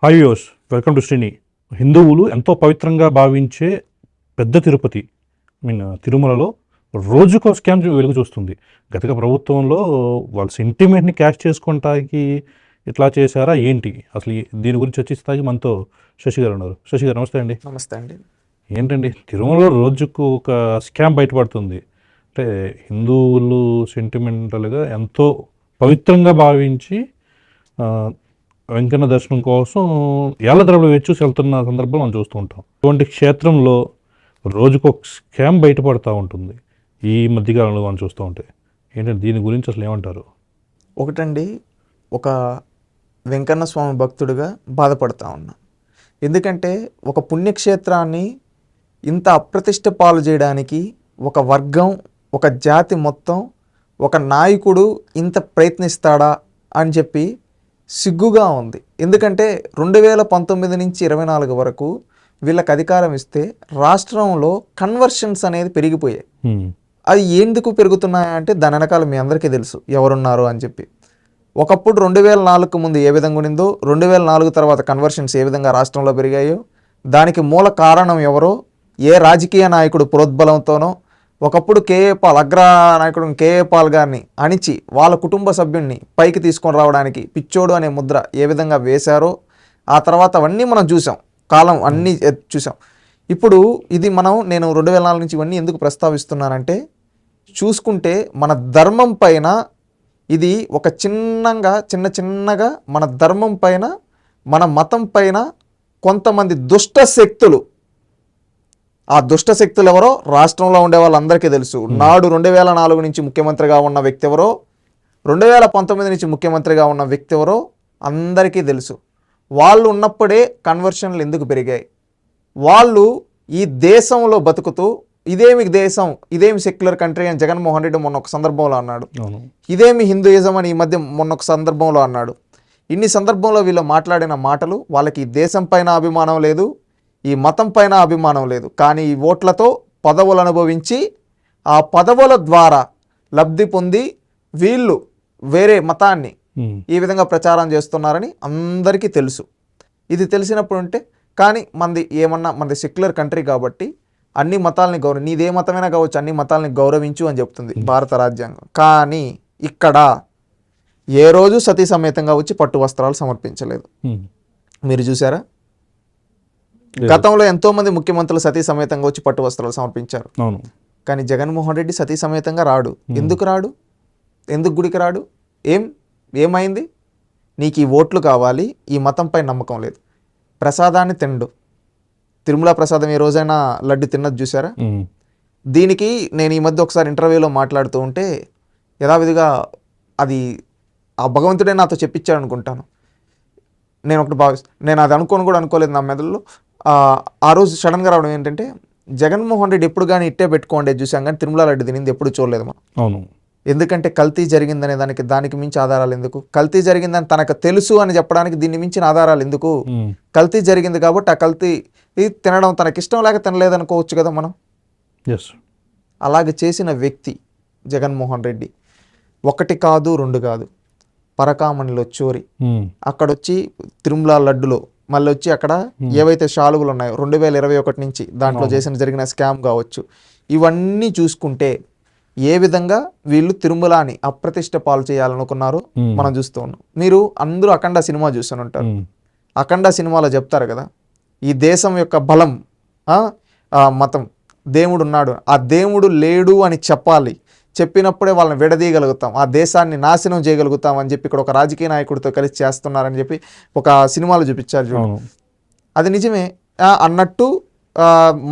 Hi viewers, welcome to Srini. హిందువులు ఎంతో పవిత్రంగా భావించే పెద్ద తిరుపతి తిరుమలలో రోజుకో స్కామ్ వెలుగు చూస్తుంది. గత ప్రభుత్వంలో వాళ్ళ సెంటిమెంట్ని క్యాష్ చేసుకోవటానికి ఇట్లా చేశారా ఏంటి, అసలు దీని గురించి చర్చిస్తాకి మనతో శశి గారు ఉన్నారు. శశి గారు నమస్తే అండి. నమస్తే అండి. ఏంటండి తిరుమలలో రోజుకు ఒక స్కామ్ బయటపడుతుంది. అంటే హిందువులు సెంటిమెంటల్గా ఎంతో పవిత్రంగా భావించి వెంకన్న దర్శనం కోసం ఏళ్ల తరబడి వేచి చూసి వెళ్తున్న సందర్భం మనం చూస్తూ ఉంటాం. ఇటువంటి క్షేత్రంలో రోజుకొక స్కామ్ బయటపడుతూ ఉంటుంది ఈ మధ్యకాలంలో మనం చూస్తూ ఉంటే. ఏంటంటే దీని గురించి అసలు ఏమంటారు? ఒకటండి, ఒక వెంకన్న స్వామి భక్తుడిగా బాధపడతా ఉన్నా. ఎందుకంటే ఒక పుణ్యక్షేత్రాన్ని ఇంత అప్రతిష్ట పాలు చేయడానికి ఒక వర్గం, ఒక జాతి మొత్తం, ఒక నాయకుడు ఇంత ప్రయత్నిస్తాడా అని చెప్పి సిగ్గుగా ఉంది. ఎందుకంటే 2019 నుంచి 24 వరకు వీళ్ళకి అధికారం ఇస్తే రాష్ట్రంలో కన్వర్షన్స్ అనేది పెరిగిపోయాయి. అది ఎందుకు పెరుగుతున్నాయంటే దాని వెనకాల మీ అందరికీ తెలుసు ఎవరున్నారు అని చెప్పి. ఒకప్పుడు 2004కు ముందు ఏ విధంగా ఉండిందో, 2004 తర్వాత కన్వర్షన్స్ ఏ విధంగా రాష్ట్రంలో పెరిగాయో దానికి మూల కారణం ఎవరో, ఏ రాజకీయ నాయకుడు ప్రోద్బలంతోనో, ఒకప్పుడు కేఏ పాల్ అగ్ర నాయకుడు కేఏ పాల్ గారిని అణిచి వాళ్ళ కుటుంబ సభ్యుడిని పైకి తీసుకొని రావడానికి పిచ్చోడు అనే ముద్ర ఏ విధంగా వేశారో ఆ తర్వాత అవన్నీ మనం చూసాం, కాలం అన్నీ చూసాం. ఇప్పుడు ఇది నేను 2004 నుంచి ఇవన్నీ ఎందుకు ప్రస్తావిస్తున్నానంటే, చూసుకుంటే మన ధర్మం పైన ఇది ఒక చిన్నగా మన ధర్మం పైన, మన మతం పైన కొంతమంది దుష్ట శక్తులు, ఆ దుష్ట శక్తులు ఎవరో రాష్ట్రంలో ఉండే వాళ్ళందరికీ తెలుసు. నాడు 2004 నుంచి ముఖ్యమంత్రిగా ఉన్న వ్యక్తి ఎవరో, 2019 నుంచి ముఖ్యమంత్రిగా ఉన్న వ్యక్తి ఎవరో అందరికీ తెలుసు. వాళ్ళు ఉన్నప్పుడే కన్వర్షన్లు ఎందుకు పెరిగాయి? వాళ్ళు ఈ దేశంలో బతుకుతూ ఇదేమి దేశం, ఇదేమి సెక్యులర్ కంట్రీ అని జగన్మోహన్ రెడ్డి మొన్న ఒక సందర్భంలో అన్నాడు. ఇదేమి హిందూయిజం అని ఈ మధ్య మొన్న ఒక సందర్భంలో అన్నాడు. ఇన్ని సందర్భంలో వీళ్ళు మాట్లాడిన మాటలు, వాళ్ళకి ఈ దేశం పైన అభిమానం లేదు, ఈ మతం పైన అభిమానం లేదు, కానీ ఈ ఓట్లతో పదవులు అనుభవించి ఆ పదవుల ద్వారా లబ్ధి పొంది వీళ్ళు వేరే మతాన్ని ఈ విధంగా ప్రచారం చేస్తున్నారని అందరికీ తెలుసు. ఇది తెలిసినప్పుడు ఉంటే కానీ మనది సెక్యులర్ కంట్రీ కాబట్టి అన్ని మతాలని నీదే మతమైనా కావచ్చు, అన్ని మతాలని గౌరవించు అని చెప్తుంది భారత రాజ్యాంగం. కానీ ఇక్కడ ఏ రోజు సతీ సమేతంగా వచ్చి పట్టు వస్త్రాలు సమర్పించలేదు. మీరు చూసారా? గతంలో ఎంతో మంది ముఖ్యమంత్రులు సతీ సమేతంగా వచ్చి పట్టు వస్త్రాలు సమర్పించారు. కానీ జగన్మోహన్ రెడ్డి సతీ సమేతంగా రాడు. ఎందుకు రాడు? ఎందుకు గుడికి రాడు? ఏమైంది? నీకు ఈ ఓట్లు కావాలి, ఈ మతంపై నమ్మకం లేదు, ప్రసాదాన్ని తిండు. తిరుమల ప్రసాదం ఏ రోజైనా లడ్డు తిన్నది చూసారా? దీనికి నేను ఈ మధ్య ఒకసారి ఇంటర్వ్యూలో మాట్లాడుతూ ఉంటే యథావిధిగా అది ఆ భగవంతుడే నాతో చెప్పించాడు అనుకుంటాను. నేను అది అనుకోలేదు నా మెదడులో. ఆ రోజు సడన్గా రావడం ఏంటంటే, జగన్మోహన్ రెడ్డి ఎప్పుడు కానీ ఇట్టే పెట్టుకోండి చూసాం, కానీ తిరుమల లడ్డు తినింది ఎప్పుడు చూడలేదు మనం. అవును. ఎందుకంటే కల్తీ జరిగిందనే దానికి మించి ఆధారాలు ఎందుకు? కల్తీ జరిగిందని తనకు తెలుసు అని చెప్పడానికి దీన్ని మించిన ఆధారాలు ఎందుకు? కల్తీ జరిగింది కాబట్టి ఆ కల్తీ తినడం తనకిష్టం లేక తినలేదనుకోవచ్చు కదా మనం. అలాగే చేసిన వ్యక్తి జగన్మోహన్ రెడ్డి. 1 కాదు 2 కాదు, పరకామణిలో చోరీ, అక్కడొచ్చి తిరుమల లడ్డులో మళ్ళీ వచ్చి అక్కడ ఏవైతే శాలువులు ఉన్నాయో 2021 నుంచి దాంట్లో జరిగిన స్కామ్ కావచ్చు, ఇవన్నీ చూసుకుంటే ఏ విధంగా వీళ్ళు తిరుమలని అప్రతిష్ట పాలు చేయాలనుకున్నారు మనం చూస్తూ ఉన్నాం. మీరు అందరూ అఖండ సినిమా చూస్తూనే ఉంటారు. అఖండ సినిమాలో చెప్తారు కదా, ఈ దేశం యొక్క బలం మతం, దేవుడు ఉన్నాడు, ఆ దేవుడు లేడు అని చెప్పినప్పుడే వాళ్ళని విడదీయగలుగుతాం, ఆ దేశాన్ని నాశనం చేయగలుగుతాం అని చెప్పి ఇక్కడ ఒక రాజకీయ నాయకుడితో కలిసి చేస్తున్నారని చెప్పి ఒక సినిమాలో చూపించారు చూడండి. అది నిజమే అన్నట్టు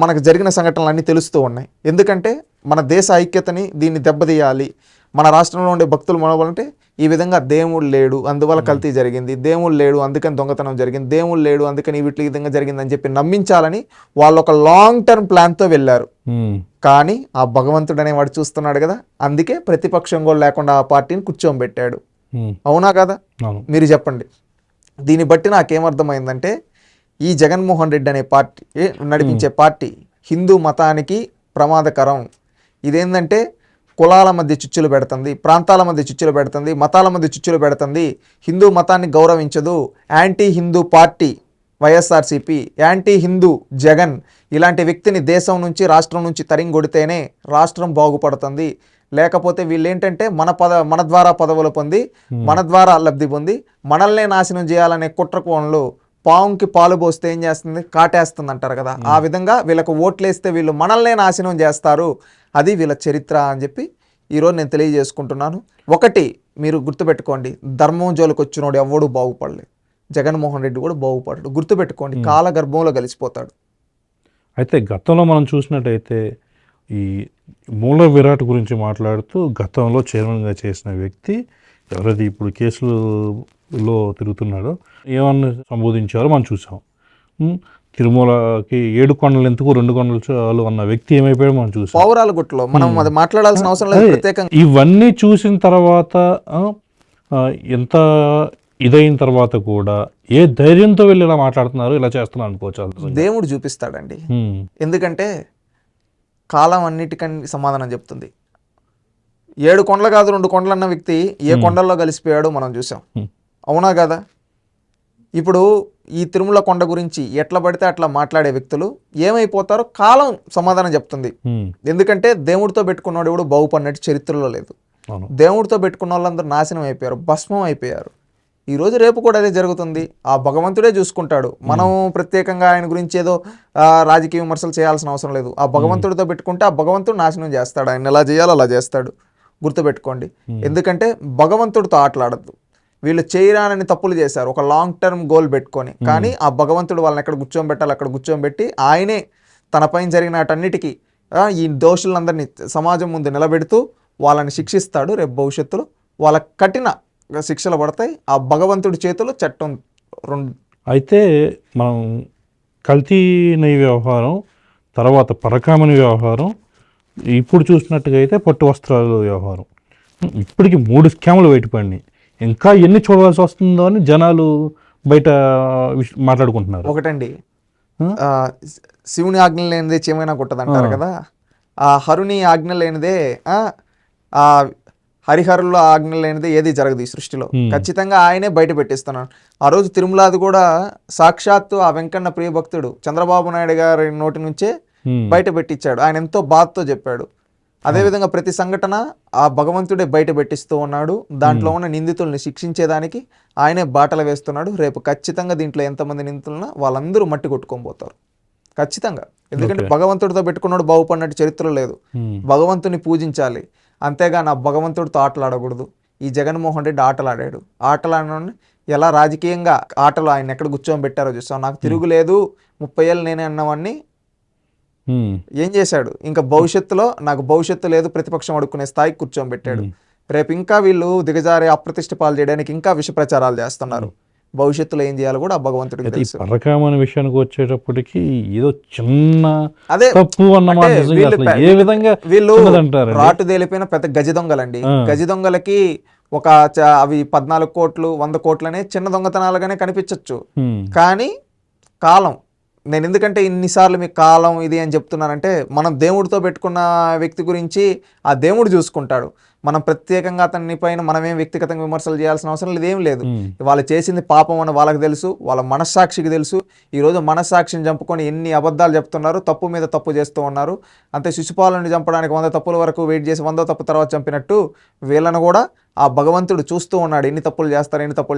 మనకు జరిగిన సంఘటనలు అన్నీ తెలుస్తూ ఉన్నాయి. ఎందుకంటే మన దేశ ఐక్యతని దీన్ని దెబ్బతీయాలి, మన రాష్ట్రంలో ఉండే భక్తులు మనవాలంటే ఈ విధంగా దేవుడు లేడు అందువల్ల కల్తీ జరిగింది, దేవుడు లేడు అందుకని దొంగతనం జరిగింది, దేవుడు లేడు అందుకని వీటి విధంగా జరిగిందని చెప్పి నమ్మించాలని వాళ్ళు ఒక లాంగ్ టర్మ్ ప్లాన్తో వెళ్ళారు. కానీ ఆ భగవంతుడు అనేవాడు చూస్తున్నాడు కదా, అందుకే ప్రతిపక్షం కూడా లేకుండా ఆ పార్టీని కూర్చోబెట్టాడు. అవునా కదా? మీరు చెప్పండి. దీన్ని బట్టి నాకేమర్థమైందంటే, ఈ జగన్మోహన్ రెడ్డి అనే పార్టీ నడిపించే పార్టీ హిందూ మతానికి ప్రమాదకరం. ఇదేంటంటే కులాల మధ్య చిచ్చులు పెడుతుంది, ప్రాంతాల మధ్య చిచ్చులు పెడుతుంది, మతాల మధ్య చిచ్చులు పెడుతుంది, హిందూ మతాన్ని గౌరవించదు, anti Hindu party YSRCP, anti Hindu Jagan, ఇలాంటి వ్యక్తిని దేశం నుంచి రాష్ట్రం నుంచి తరింగొడితేనే రాష్ట్రం బాగుపడుతుంది. లేకపోతే వీళ్ళు ఏంటంటే మన ద్వారా పదవులు పొంది మన ద్వారా లబ్ధి పొంది మనల్నే నాశనం చేయాలనే కుట్రకోణంలో పావుకి పాలు పోస్తే ఏం చేస్తుంది, కాటేస్తుంది అంటారు కదా, ఆ విధంగా వీళ్ళకు ఓట్లేస్తే వీళ్ళు మనల్నే నాశనం చేస్తారు, అది వీళ్ళ చరిత్ర అని చెప్పి ఈరోజు నేను తెలియజేసుకుంటున్నాను. ఒకటి మీరు గుర్తుపెట్టుకోండి, ధర్మం జోలికి వచ్చినోడు ఎవడు బాగుపడలేదు, జగన్మోహన్ రెడ్డి కూడా బాగుపడడు. గుర్తుపెట్టుకోండి, కాల గర్భంలో కలిసిపోతాడు. అయితే గతంలో మనం చూసినట్టయితే ఈ మూల విరాట్ గురించి మాట్లాడుతూ గతంలో చైర్మన్గా చేసిన వ్యక్తి ఎవరైతే ఇప్పుడు కేసులో తిరుగుతున్నాడో ఏమన్నా సంబోధించారో మనం చూసాం. తిరుమలకి 7 కొండలు ఎందుకు 2 కొండలు చాలు అన్న వ్యక్తి ఏమైపోయాడో మనం చూసాం. పౌరాల గుట్టలో మనం అది మాట్లాడాల్సిన అవసరం లేదు. ప్రత్యేకంగా ఇవన్నీ చూసిన తర్వాత ఎంత ఇదైన తర్వాత కూడా ఏ ధైర్యంతో వెళ్ళి ఇలా మాట్లాడుతున్నారు, ఇలా చేస్తున్నారు అనుకోవచ్చు. దేవుడు చూపిస్తాడండి. ఎందుకంటే కాలం అన్నిటికన్నా సమాధానం చెప్తుంది. 7 కొండలు కాదు 2 కొండలు అన్న వ్యక్తి ఏ కొండల్లో కలిసిపోయాడో మనం చూసాం. అవునా కదా? ఇప్పుడు ఈ తిరుమల కొండ గురించి ఎట్లా పడితే అట్లా మాట్లాడే వ్యక్తులు ఏమైపోతారో కాలం సమాధానం చెప్తుంది. ఎందుకంటే దేవుడితో పెట్టుకున్నాడు ఎవడు బాగుపడినట్టు చరిత్రలో లేదు. దేవుడితో పెట్టుకున్న వాళ్ళందరూ నాశనం అయిపోయారు, భస్మం అయిపోయారు. ఈరోజు రేపు కూడా అదే జరుగుతుంది. ఆ భగవంతుడే చూసుకుంటాడు. మనం ప్రత్యేకంగా ఆయన గురించి ఏదో రాజకీయ విమర్శలు చేయాల్సిన అవసరం లేదు. ఆ భగవంతుడితో పెట్టుకుంటే ఆ భగవంతుడు నాశనం చేస్తాడు. ఆయన ఎలా చేయాలో అలా చేస్తాడు. గుర్తుపెట్టుకోండి. ఎందుకంటే భగవంతుడితో ఆటలాడద్దు. వీళ్ళు చేయరానని తప్పులు చేశారు ఒక లాంగ్ టర్మ్ గోల్ పెట్టుకొని. కానీ ఆ భగవంతుడు వాళ్ళని ఎక్కడ కూర్చోబెట్టాలి అక్కడ కూర్చోబెట్టి ఆయనే తన పైన జరిగిన వాటన్నిటికీ ఈ దోషులందరినీ సమాజం ముందు నిలబెడుతూ వాళ్ళని శిక్షిస్తాడు. రేపు భవిష్యత్తులో వాళ్ళ కఠిన శిక్షలు పడతాయి. ఆ భగవంతుడి చేతిలో చట్టం 2. అయితే మనం కల్తీ నెయ్యి వ్యవహారం, తర్వాత పరకామణి వ్యవహారం, ఇప్పుడు చూసినట్టుగా అయితే పట్టు వస్త్రాల వ్యవహారం, ఇప్పటికి 3 స్కాములు బయటపడినాయి. ఇంకా ఎన్ని చూడవలసి వస్తుందో అని జనాలు బయట మాట్లాడుకుంటున్నారు. ఒకటండి, శివుని ఆజ్ఞ లేనిదే చేమైనా కొట్టదంటారు కదా. ఆ హరుని ఆజ్ఞ లేనిదే ఆ హరిహరుల్లో ఆజ్ఞ లేనిదే ఏది జరగదు ఈ సృష్టిలో. ఖచ్చితంగా ఆయనే బయట పెట్టిస్తున్నాడు. ఆ రోజు తిరుమలాది కూడా సాక్షాత్తు ఆ వెంకన్న ప్రియ భక్తుడు చంద్రబాబు నాయుడు గారి నోటి నుంచే బయట పెట్టించాడు. ఆయన ఎంతో బాధతో చెప్పాడు. అదేవిధంగా ప్రతి సంఘటన ఆ భగవంతుడే బయట పెట్టిస్తూ ఉన్నాడు. దాంట్లో ఉన్న నిందితుల్ని శిక్షించేదానికి ఆయనే బాటలు వేస్తున్నాడు. రేపు ఖచ్చితంగా దీంట్లో ఎంతమంది నిందితులున్నా వాళ్ళందరూ మట్టి కొట్టుకొని పోతారు ఖచ్చితంగా. ఎందుకంటే భగవంతుడితో పెట్టుకున్నాడు బాగుపడినట్టు చరిత్ర లేదు. భగవంతుని పూజించాలి, అంతేగాని ఆ భగవంతుడితో ఆటలాడకూడదు. ఈ జగన్మోహన్ రెడ్డి ఆటలాడాడు. ఆటలాడని ఎలా రాజకీయంగా ఆటలు ఆయన ఎక్కడ కూర్చొని పెట్టారో చూస్తాం. నాకు తిరుగులేదు 30 ఏళ్ళు నేనే అన్నవాడిని ఏం చేశాడు, ఇంకా భవిష్యత్తులో నాకు భవిష్యత్తు లేదు ప్రతిపక్షం అడుక్కునే స్థాయికి కూర్చొని పెట్టాడు. రేపు ఇంకా వీళ్ళు దిగజారి అప్రతిష్ట పాలు చేయడానికి ఇంకా విష ప్రచారాలు చేస్తున్నారు. భవిష్యత్తులో ఏం చేయాలో కూడా భగవంతుడికి తెలుసు. పరకామణి విషయానికి వచ్చేటప్పటికి ఏదో చిన్న తప్పు అన్నమాట. ఏ విధంగా వీళ్ళు రాటు తేలిపోయిన పెద్ద గజ దొంగలండి. గజ దొంగలకి ఒక అవి 14 కోట్లు 100 కోట్లనే చిన్న దొంగతనాలుగానే కనిపించవచ్చు. కానీ కాలం, నేను ఎందుకంటే ఇన్నిసార్లు మీకు కాలం ఇది అని చెప్తున్నానంటే, మనం దేవుడితో పెట్టుకున్న వ్యక్తి గురించి ఆ దేవుడు చూసుకుంటాడు. మనం ప్రత్యేకంగా అతని పైన మనమేం వ్యక్తిగతంగా విమర్శలు చేయాల్సిన అవసరం లేదేం లేదు. వాళ్ళు చేసింది పాపం అని వాళ్ళకి తెలుసు, వాళ్ళ మనస్సాక్షికి తెలుసు. ఈరోజు మనస్సాక్షిని చంపుకొని ఎన్ని అబద్ధాలు చెప్తున్నారు, తప్పు మీద తప్పు చేస్తూ ఉన్నారు. అంతే శిశుపాలని చంపడానికి 100 తప్పుల వరకు వెయిట్ చేసి 100వ తప్పు తర్వాత చంపినట్టు వీళ్ళను కూడా ఆ భగవంతుడు చూస్తూ ఉన్నాడు. ఎన్ని తప్పులు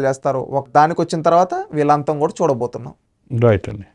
చేస్తారు. ఒక దానికి వచ్చిన తర్వాత వీళ్ళంతం కూడా చూడబోతున్నాం. రైట్ అండి.